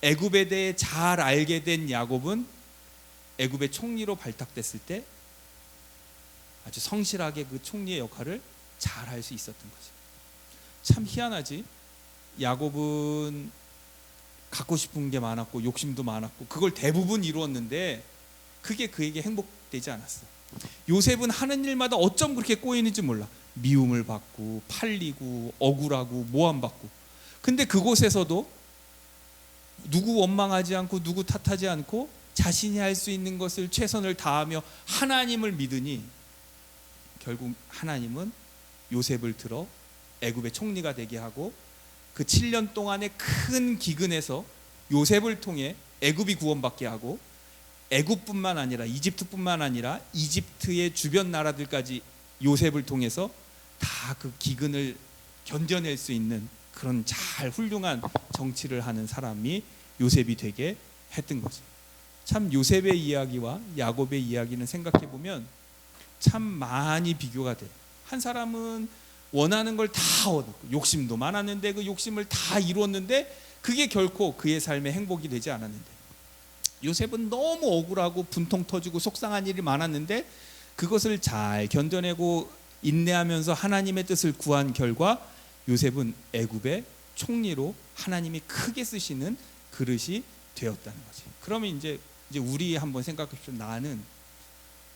애굽에 대해 잘 알게 된 야곱은 애굽의 총리로 발탁됐을 때 아주 성실하게 그 총리의 역할을 잘 할 수 있었던 거지. 참 희한하지. 야곱은 갖고 싶은 게 많았고 욕심도 많았고 그걸 대부분 이루었는데 그게 그에게 행복되지 않았어. 요셉은 하는 일마다 어쩜 그렇게 꼬이는지 몰라. 미움을 받고 팔리고 억울하고 모함받고. 근데 그곳에서도 누구 원망하지 않고 누구 탓하지 않고 자신이 할 수 있는 것을 최선을 다하며 하나님을 믿으니 결국 하나님은 요셉을 들어 애굽의 총리가 되게 하고 그 7년 동안의 큰 기근에서 요셉을 통해 애굽이 구원받게 하고 애굽뿐만 아니라 이집트뿐만 아니라 이집트의 주변 나라들까지 요셉을 통해서 다 그 기근을 견뎌낼 수 있는 그런 잘 훌륭한 정치를 하는 사람이 요셉이 되게 했던 거지. 참 요셉의 이야기와 야곱의 이야기는 생각해 보면 참 많이 비교가 돼. 한 사람은 원하는 걸 다 얻고 욕심도 많았는데 그 욕심을 다 이루었는데 그게 결코 그의 삶의 행복이 되지 않았는데, 요셉은 너무 억울하고 분통 터지고 속상한 일이 많았는데 그것을 잘 견뎌내고 인내하면서 하나님의 뜻을 구한 결과 요셉은 애굽의 총리로 하나님이 크게 쓰시는 그릇이 되었다는 거지. 그러면 이제 우리 한번 생각해 봅시다. 나는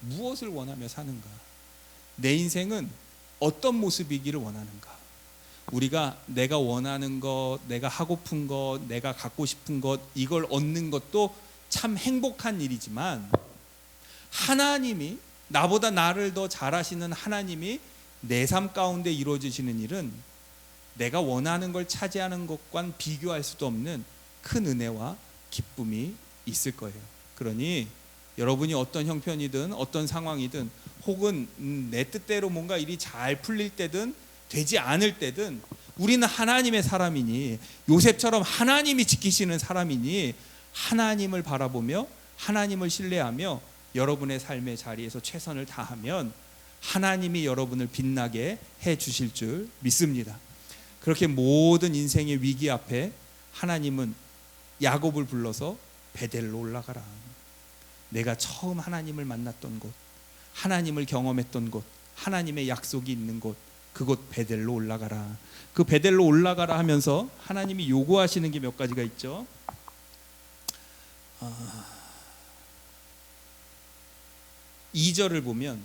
무엇을 원하며 사는가? 내 인생은 어떤 모습이기를 원하는가? 우리가 내가 원하는 것, 내가 하고픈 것, 내가 갖고 싶은 것, 이걸 얻는 것도 참 행복한 일이지만 하나님이, 나보다 나를 더 잘하시는 하나님이 내 삶 가운데 이루어지시는 일은 내가 원하는 걸 차지하는 것과는 비교할 수도 없는 큰 은혜와 기쁨이 있을 거예요. 그러니 여러분이 어떤 형편이든 어떤 상황이든 혹은 내 뜻대로 뭔가 일이 잘 풀릴 때든 되지 않을 때든 우리는 하나님의 사람이니, 요셉처럼 하나님이 지키시는 사람이니 하나님을 바라보며 하나님을 신뢰하며 여러분의 삶의 자리에서 최선을 다하면 하나님이 여러분을 빛나게 해 주실 줄 믿습니다. 그렇게 모든 인생의 위기 앞에 하나님은 야곱을 불러서 베델로 올라가라. 내가 처음 하나님을 만났던 곳, 하나님을 경험했던 곳, 하나님의 약속이 있는 곳, 그곳 베델로 올라가라. 그 베델로 올라가라 하면서 하나님이 요구하시는 게 몇 가지가 있죠. 2절을 보면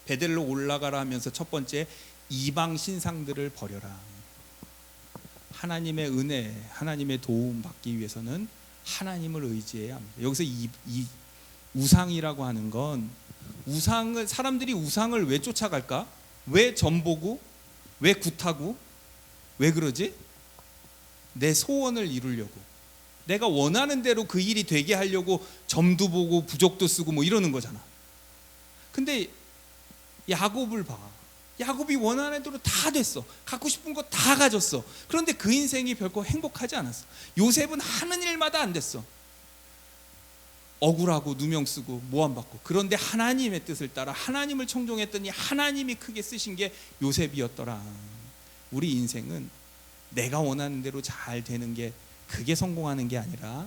베델로 올라가라 하면서 첫 번째, 이방 신상들을 버려라. 하나님의 은혜, 하나님의 도움 받기 위해서는 하나님을 의지해야 합니다. 여기서 이 우상이라고 하는 건, 우상을, 사람들이 우상을 왜 쫓아갈까? 왜 점보고? 왜 굿하고? 왜 그러지? 내 소원을 이루려고, 내가 원하는 대로 그 일이 되게 하려고 점도 보고 부족도 쓰고 뭐 이러는 거잖아. 근데 야곱을 봐. 야곱이 원하는 대로 다 됐어. 갖고 싶은 거 다 가졌어. 그런데 그 인생이 별거 행복하지 않았어. 요셉은 하는 일마다 안 됐어. 억울하고 누명 쓰고 모함받고. 그런데 하나님의 뜻을 따라 하나님을 청종했더니 하나님이 크게 쓰신 게 요셉이었더라. 우리 인생은 내가 원하는 대로 잘 되는 게 그게 성공하는 게 아니라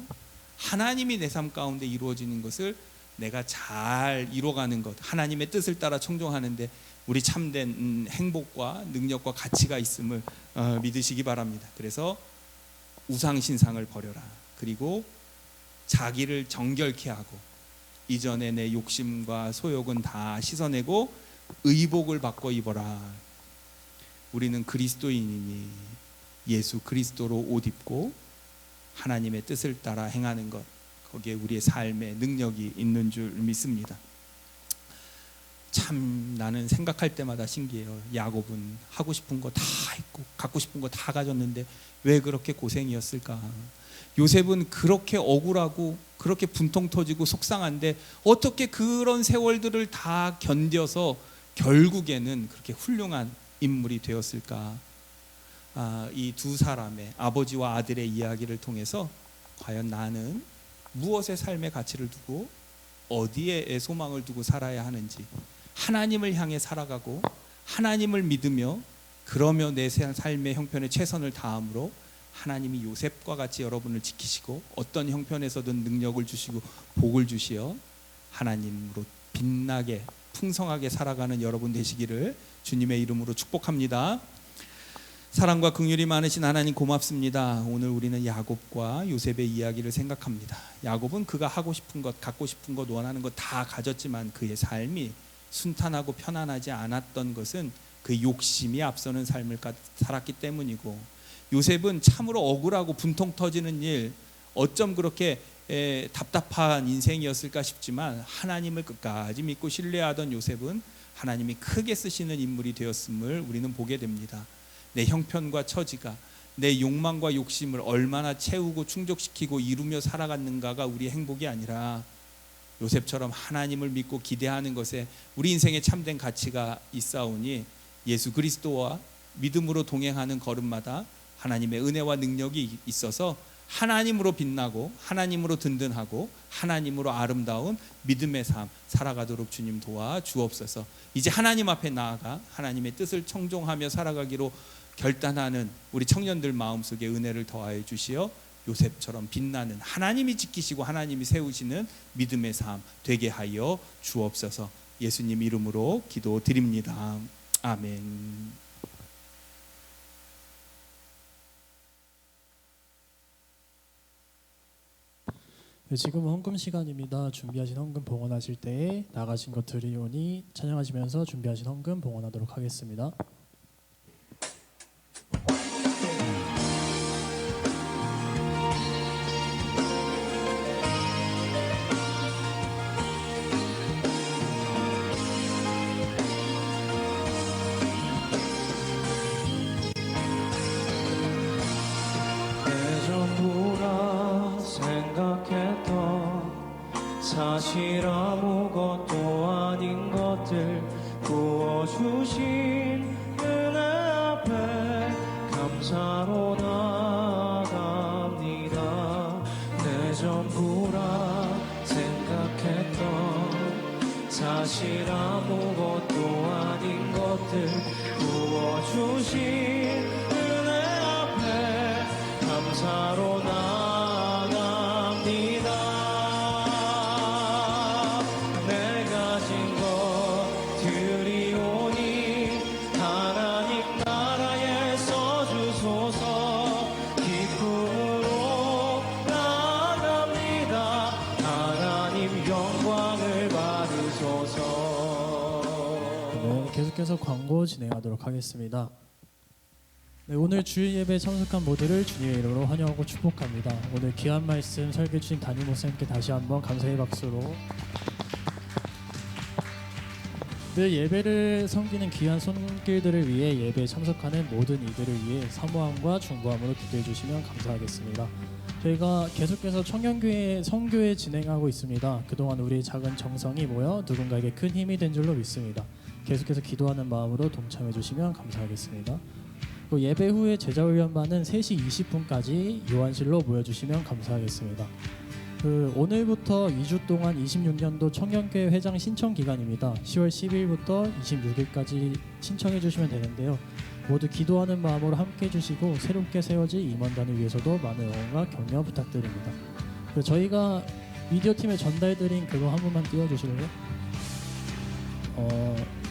하나님이 내 삶 가운데 이루어지는 것을 내가 잘 이뤄가는 것, 하나님의 뜻을 따라 청종하는데 우리 참된 행복과 능력과 가치가 있음을 믿으시기 바랍니다. 그래서 우상신상을 버려라. 그리고 자기를 정결케 하고 이전에 내 욕심과 소욕은 다 씻어내고 의복을 바꿔 입어라. 우리는 그리스도인이니 예수 그리스도로 옷 입고 하나님의 뜻을 따라 행하는 것, 거기에 우리의 삶의 능력이 있는 줄 믿습니다. 참 나는 생각할 때마다 신기해요. 야곱은 하고 싶은 거 다 했고 갖고 싶은 거 다 가졌는데 왜 그렇게 고생이었을까? 요셉은 그렇게 억울하고 그렇게 분통 터지고 속상한데 어떻게 그런 세월들을 다 견뎌서 결국에는 그렇게 훌륭한 인물이 되었을까? 이 두 사람의 아버지와 아들의 이야기를 통해서 과연 나는 무엇의 삶의 가치를 두고 어디에 소망을 두고 살아야 하는지, 하나님을 향해 살아가고 하나님을 믿으며 그러며 내 삶의 형편에 최선을 다함으로 하나님이 요셉과 같이 여러분을 지키시고 어떤 형편에서든 능력을 주시고 복을 주시어 하나님으로 빛나게 풍성하게 살아가는 여러분 되시기를 주님의 이름으로 축복합니다. 사랑과 긍휼이 많으신 하나님 고맙습니다. 오늘 우리는 야곱과 요셉의 이야기를 생각합니다. 야곱은 그가 하고 싶은 것, 갖고 싶은 것, 원하는 것 다 가졌지만 그의 삶이 순탄하고 편안하지 않았던 것은 그 욕심이 앞서는 삶을 살았기 때문이고, 요셉은 참으로 억울하고 분통 터지는 일, 어쩜 그렇게 답답한 인생이었을까 싶지만 하나님을 끝까지 믿고 신뢰하던 요셉은 하나님이 크게 쓰시는 인물이 되었음을 우리는 보게 됩니다. 내 형편과 처지가 내 욕망과 욕심을 얼마나 채우고 충족시키고 이루며 살아갔는가가 우리의 행복이 아니라 요셉처럼 하나님을 믿고 기대하는 것에 우리 인생에 참된 가치가 있사오니 예수 그리스도와 믿음으로 동행하는 걸음마다 하나님의 은혜와 능력이 있어서 하나님으로 빛나고 하나님으로 든든하고 하나님으로 아름다운 믿음의 삶 살아가도록 주님 도와 주옵소서. 이제 하나님 앞에 나아가 하나님의 뜻을 청종하며 살아가기로 결단하는 우리 청년들 마음속에 은혜를 더하여 주시어 요셉처럼 빛나는, 하나님이 지키시고 하나님이 세우시는 믿음의 삶 되게 하여 주옵소서. 예수님 이름으로 기도드립니다. 아멘. 네, 지금은 헌금 시간입니다. 준비하신 헌금 봉헌하실 때에 나가신 것 드리오니 찬양하시면서 준비하신 헌금 봉헌하도록 하겠습니다. 사실 아무것도 아닌 것들 부어주신 은혜 앞에 감사로 나아갑니다. 내 전부라 생각했던 사실 아무것도 아닌 것들 부어주신 은혜 앞에 감사로 계속해서 광고 진행하도록 하겠습니다. 네, 오늘 주일 예배 참석한 모두를 주님의 이름으로 환영하고 축복합니다. 오늘 귀한 말씀 설교 주신 담임 목사님께 다시 한번 감사의 박수로. 늘 예배를 섬기는 귀한 손길들을 위해 예배에 참석하는 모든 이들을 위해 사모함과 중보함으로 기도해 주시면 감사하겠습니다. 저희가 계속해서 청년교회 성교회 진행하고 있습니다. 그동안 우리의 작은 정성이 모여 누군가에게 큰 힘이 된 줄로 믿습니다. 계속해서 기도하는 마음으로 동참해 주시면 감사하겠습니다. 또 예배 후에 제자훈련반은 3시 20분까지 요한실로 모여주시면 감사하겠습니다. 오늘부터 2주 동안 26년도 청년교회 회장 신청 기간입니다. 10월 10일부터 26일까지 신청해 주시면 되는데요. 모두 기도하는 마음으로 함께 해주시고 새롭게 세워질 임원단을 위해서도 많은 응원과 격려 부탁드립니다. 그리고 저희가 미디어 팀에 전달드린 그거 한 번만 띄워주실래요?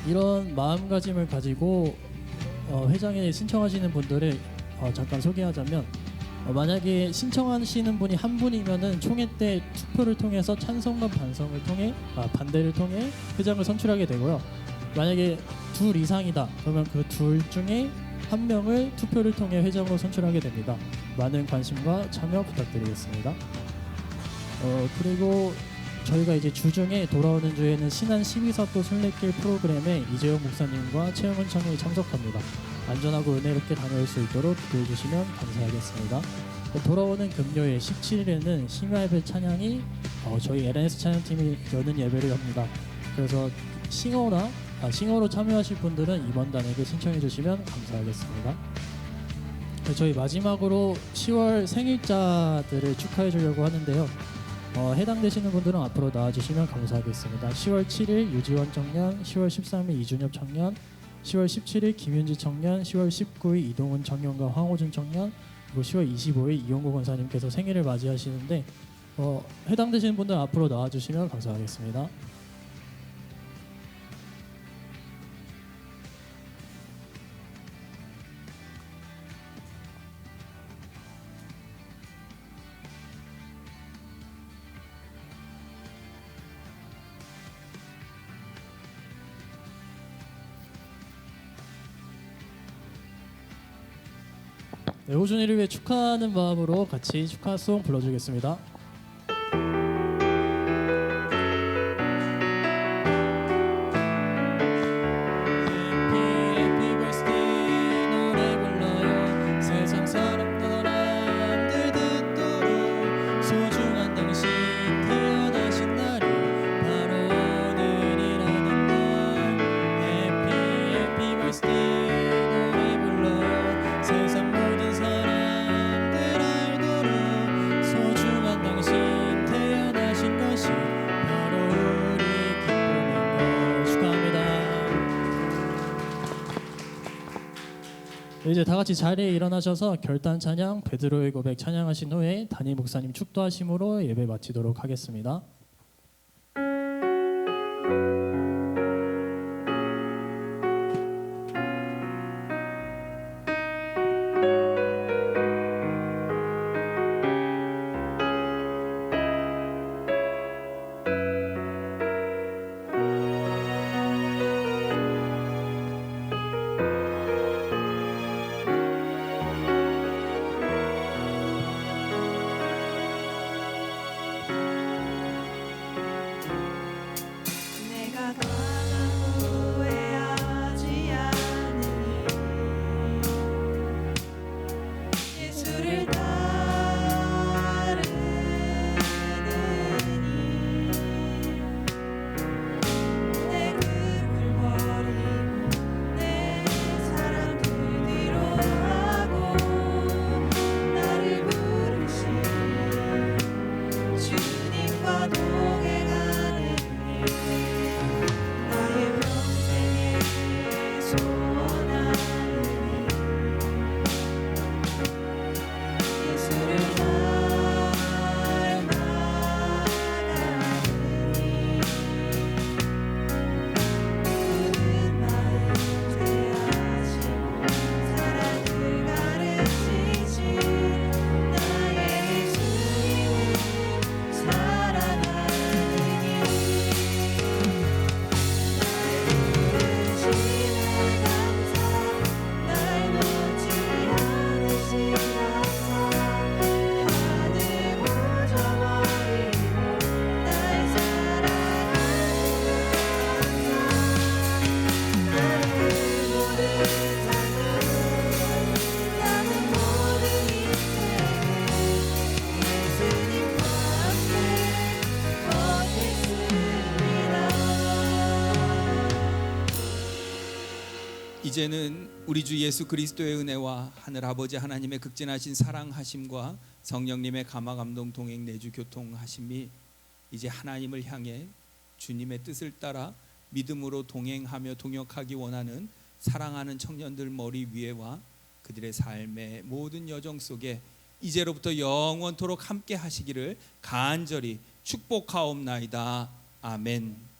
이런 마음가짐을 가지고 회장에 신청하시는 분들을 잠깐 소개하자면, 만약에 신청하시는 분이 한 분이면은 총회 때 투표를 통해서 찬성과 반대를 통해 회장을 선출하게 되고요. 만약에 둘 이상이다 그러면 그 둘 중에 한 명을 투표를 통해 회장으로 선출하게 됩니다. 많은 관심과 참여 부탁드리겠습니다. 그리고 저희가 이제 주중에 돌아오는 주에는 신안 12사도 순례길 프로그램에 이재용 목사님과 최영은 청년이 참석합니다. 안전하고 은혜롭게 다녀올 수 있도록 기도해 주시면 감사하겠습니다. 돌아오는 금요일 17일에는 심야예배 찬양이 저희 LNS 찬양팀이 여는 예배를 합니다. 그래서 싱어로 참여하실 분들은 임원단에게 신청해 주시면 감사하겠습니다. 저희 마지막으로 10월 생일자들을 축하해 주려고 하는데요. 해당되시는 분들은 앞으로 나와주시면 감사하겠습니다. 10월 7일 유지원 청년, 10월 13일 이준엽 청년, 10월 17일 김윤지 청년, 10월 19일 이동훈 청년과 황호준 청년, 그리고 10월 25일 이용구 권사님께서 생일을 맞이하시는데 해당되시는 분들은 앞으로 나와주시면 감사하겠습니다. 네, 호준이를 위해 축하하는 마음으로 같이 축하송 불러주겠습니다. Happy birthday 노래 불러요. 세상 사람들 듣도록 소중한 당신 태어나신 날이 바로 오늘이라는 걸. Happy birthday 노래 불러요. 세상 모든 사람들 알도록 소중한 당신 태어나신 것이 바로 우리 기쁨인 걸. 축하합니다. 이제 다 같이 자리에 일어나셔서 결단 찬양 베드로의 고백 찬양하신 후에 담임 목사님 축도하심으로 예배 마치도록 하겠습니다. 내가 가장 후회하지 않으니 예수를 따르니 내 금을 버리고 내 사랑 그 뒤로 하고 나를 부르신 주님과 동행하는 나의 평생에 소원하는 예수를 닮아가니 모든 마음 대하시고 사랑을 가르치신 나의 예수님을 사랑하니 날 놓지 않으시나서 하늘 묻어버리고 날 사랑하시는 나는 모든 삶은 나는 모든 인생을 예수님과 함께 걷겠습니다. 이제는 우리 주 예수 그리스도의 은혜와 하늘 아버지 하나님의 극진하신 사랑하심과 성령님의 감화 감동 동행 내주 교통하심이 이제 하나님을 향해 주님의 뜻을 따라 믿음으로 동행하며 동역하기 원하는 사랑하는 청년들 머리 위에와 그들의 삶의 모든 여정 속에 이제로부터 영원토록 함께 하시기를 간절히 축복하옵나이다. 아멘.